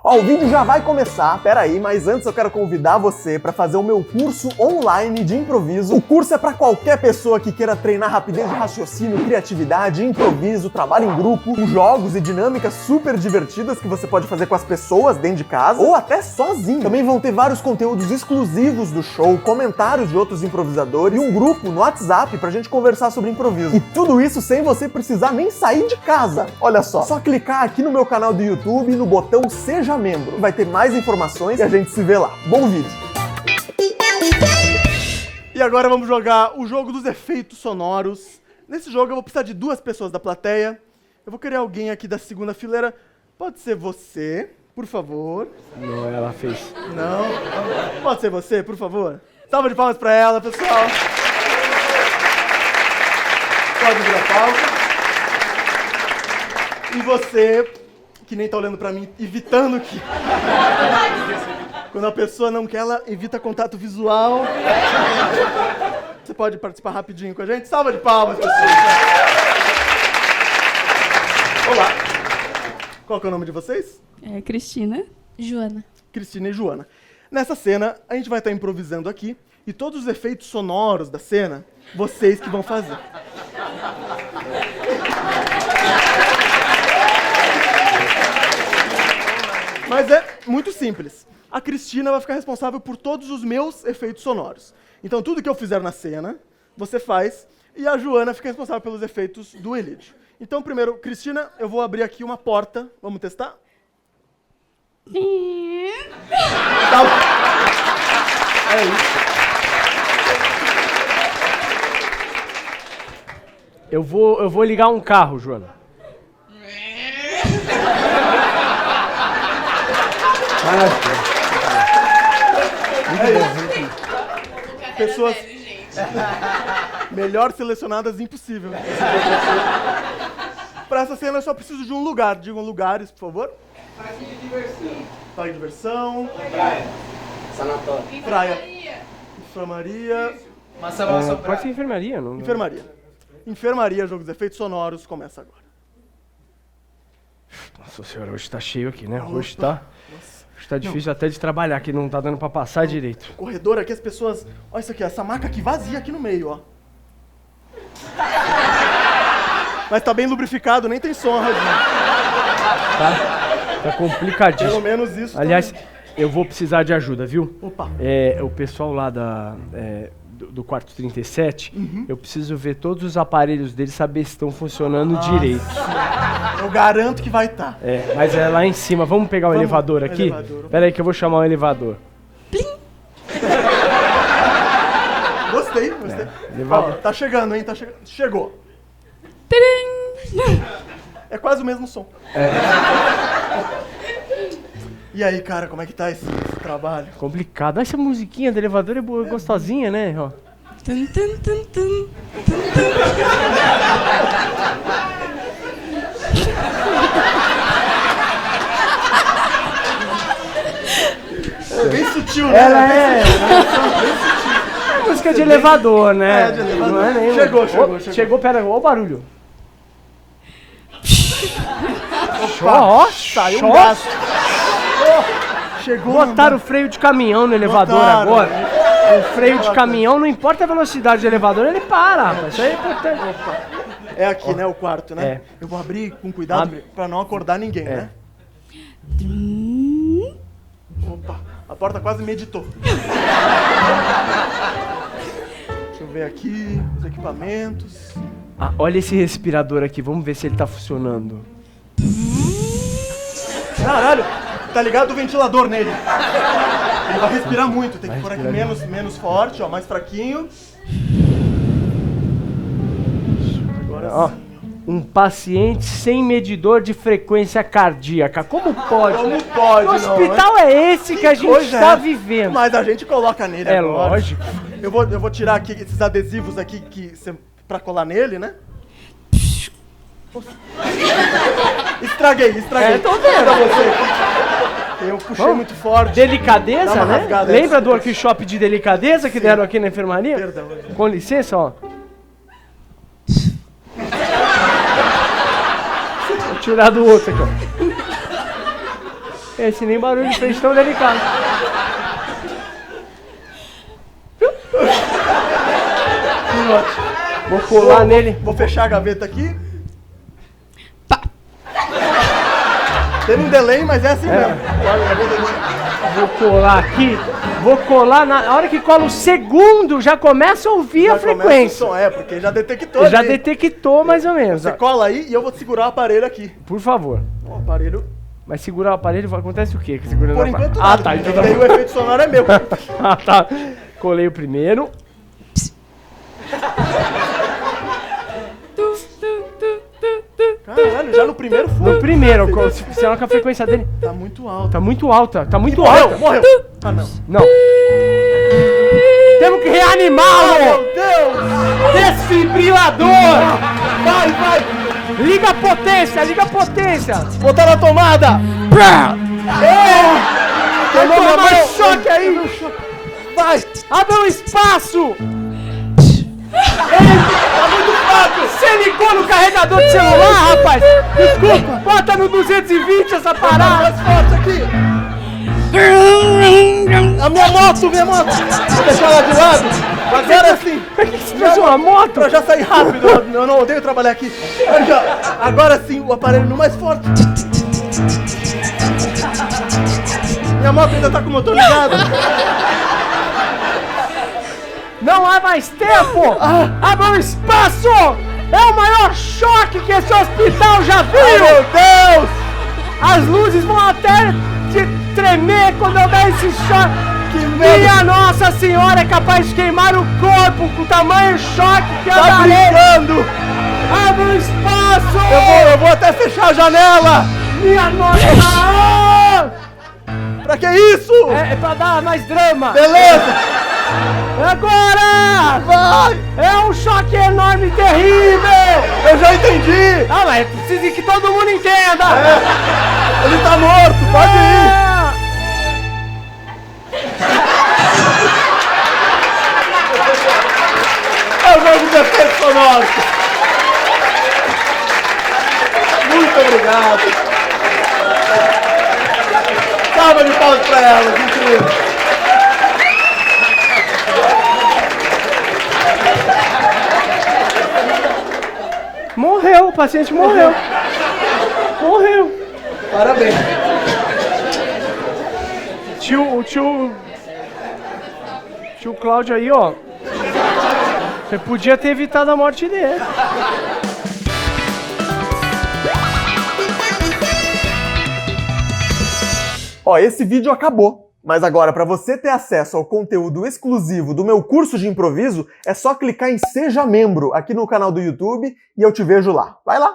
Ó, o vídeo já vai começar, peraí, mas antes eu quero convidar você para fazer o meu curso online de improviso. O curso é para qualquer pessoa que queira treinar rapidez de raciocínio, criatividade, improviso, trabalho em grupo, com jogos e dinâmicas super divertidas que você pode fazer com as pessoas dentro de casa ou até sozinho. Também vão ter vários conteúdos exclusivos do show, comentários de outros improvisadores e um grupo no WhatsApp pra gente conversar sobre improviso. E tudo isso sem você precisar nem sair de casa. Olha só clicar aqui no meu canal do YouTube e no botão Seja Membro. Vai ter mais informações e a gente se vê lá. Bom vídeo! E agora vamos jogar o jogo dos efeitos sonoros. Nesse jogo eu vou precisar de 2 pessoas da plateia. Eu vou querer alguém aqui da segunda fileira. Pode ser você, por favor. Não, ela fez. Não. Pode ser você, por favor. Salva de palmas pra ela, pessoal. Pode vir a palma. E você, que nem tá olhando pra mim, evitando que... Quando a pessoa não quer, ela evita contato visual. Você pode participar rapidinho com a gente? Salva de palmas, pessoal. Olá. Qual que é o nome de vocês? Cristina. Joana. Cristina e Joana. Nessa cena, a gente vai estar improvisando aqui e todos os efeitos sonoros da cena, vocês que vão fazer. Mas é muito simples. A Cristina vai ficar responsável por todos os meus efeitos sonoros. Então, tudo que eu fizer na cena, você faz, e a Joana fica responsável pelos efeitos do Elide. Então, primeiro, Cristina, eu vou abrir aqui uma porta. Vamos testar? Tá. É isso. Eu vou ligar um carro, Joana. Pessoas melhor selecionadas impossível. Para essa cena eu só preciso de um lugar. Digam lugares, por favor. Parque de diversão. Parque de diversão. Praia. Sanatório. Praia. Enfermaria. Pode ser enfermaria, não? Enfermaria. Enfermaria, jogo dos efeitos sonoros, começa agora. Nossa senhora, hoje tá cheio aqui, né? Hoje tá difícil até de trabalhar, que não tá dando pra passar direito. Corredor aqui, as pessoas... Olha isso aqui, essa maca aqui vazia aqui no meio, ó. Mas tá bem lubrificado, nem tem som, Radinho. Tá complicadíssimo. Pelo menos isso. Aliás, também. eu vou precisar de ajuda, viu? Opa. O pessoal lá do quarto 37, eu preciso ver todos os aparelhos deles, saber se estão funcionando direito. Eu garanto que vai estar. Mas é lá em cima. Vamos pegar o elevador aqui? Elevador. Pera aí que eu vou chamar o elevador. Gostei. Elevador. Ó, tá chegando, hein? Chegou. É quase o mesmo som. E aí, cara, como é que tá esse trabalho? Complicado. Essa musiquinha do elevador é boa, gostosinha, né? Ó. Tum, tum, tum, tum. É bem sutil, né? Ela é música de elevador, né? De elevador. Não é nem... Chegou. Chegou, pera, olha o barulho. Ó, Saiu um gasto. Chegou. Botaram o freio de caminhão no elevador agora. O freio de caminhão, não importa a velocidade do elevador, ele para, rapaz. Isso aí é importante. É aqui, né? O quarto, né? É. Eu vou abrir com cuidado Abre. pra não acordar ninguém, né? Opa, a porta quase meditou. Deixa eu ver aqui, os equipamentos. Ah, olha esse respirador aqui, vamos ver se ele tá funcionando. Caralho, tá ligado o ventilador nele. Ele vai respirar muito, tem que pôr aqui menos forte, ó, mais fraquinho. Agora Ó, sim. um paciente sem medidor de frequência cardíaca. Como pode? Como né? pode, Que não, hospital é esse que a gente Pois está é. vivendo? Mas a gente coloca nele É agora. lógico. Eu vou tirar aqui esses adesivos aqui pra colar nele, né? Estraguei. Tô vendo. Pra você. Eu puxei muito forte. Dá Delicadeza, uma né? rasgada, Lembra é. do workshop de delicadeza que deram aqui na enfermaria? Perdão. Com licença, ó. Vou tirar do outro aqui, ó. Esse nem barulho de frente tão delicado. Vou colar nele. Vou fechar a gaveta aqui. Pá. Teve um delay, mas é assim mesmo. Olha a gaveta aqui. Vou colar aqui. Vou colar na hora que cola o segundo, já começa a ouvir a Já começa o frequência. som, porque já detectou. Já ali. detectou mais ou menos. Você ó. cola aí e eu vou segurar o aparelho aqui. Por favor. O aparelho, Mas segurar o aparelho, acontece o quê? Que segurando por o enquanto, aparelho? nada. tá. Então E daí o efeito sonoro é meu. Ah, tá. Colei o primeiro. Caralho, já no primeiro foi. No primeiro, sinal que a frequência dele Tá muito alto. tá muito alta. Tá muito Morreu, alta. morreu. Ah, não. Não. Temos que reanimá-lo! Meu Deus! Desfibrilador! Vai, vai! Liga a potência, liga a potência! Botar na tomada! Vai Queimou minha tomar mão! choque aí! Vai! Abre um espaço! Tá muito fraco! Você ligou no carregador de celular, rapaz? Desculpa! Bota no 220 essa parada! Mais forte aqui! A minha moto! Vou deixar ela de lado! Agora sim! Você fez uma moto? Pra já sair rápido, eu não odeio trabalhar aqui. Agora sim, o aparelho no mais forte. Minha moto ainda tá com o motor ligado. Não há mais tempo! Abra um espaço! É o maior choque que esse hospital já viu! Meu Deus! As luzes vão até te tremer quando eu der esse choque! Que medo! Minha Nossa Senhora é capaz de queimar o corpo com o tamanho choque que eu Tá darei! brincando! Abre um espaço! Eu vou até fechar a janela! Minha Nossa! Pra que isso? É pra dar mais drama! Beleza! Agora! Vai! É um choque enorme e terrível! Eu já entendi! Ah, mas precisa que todo mundo entenda! Ele tá morto! Pode ir! Ah! É o jogo de efeitos sonoros! Muito obrigado! Salva de palmas pra ela, que incrível! Morreu, o paciente morreu. Morreu. Parabéns! O tio Cláudio aí, ó. Você podia ter evitado a morte dele. Ó, esse vídeo acabou. Mas agora, para você ter acesso ao conteúdo exclusivo do meu curso de improviso, é só clicar em Seja Membro aqui no canal do YouTube e eu te vejo lá. Vai lá!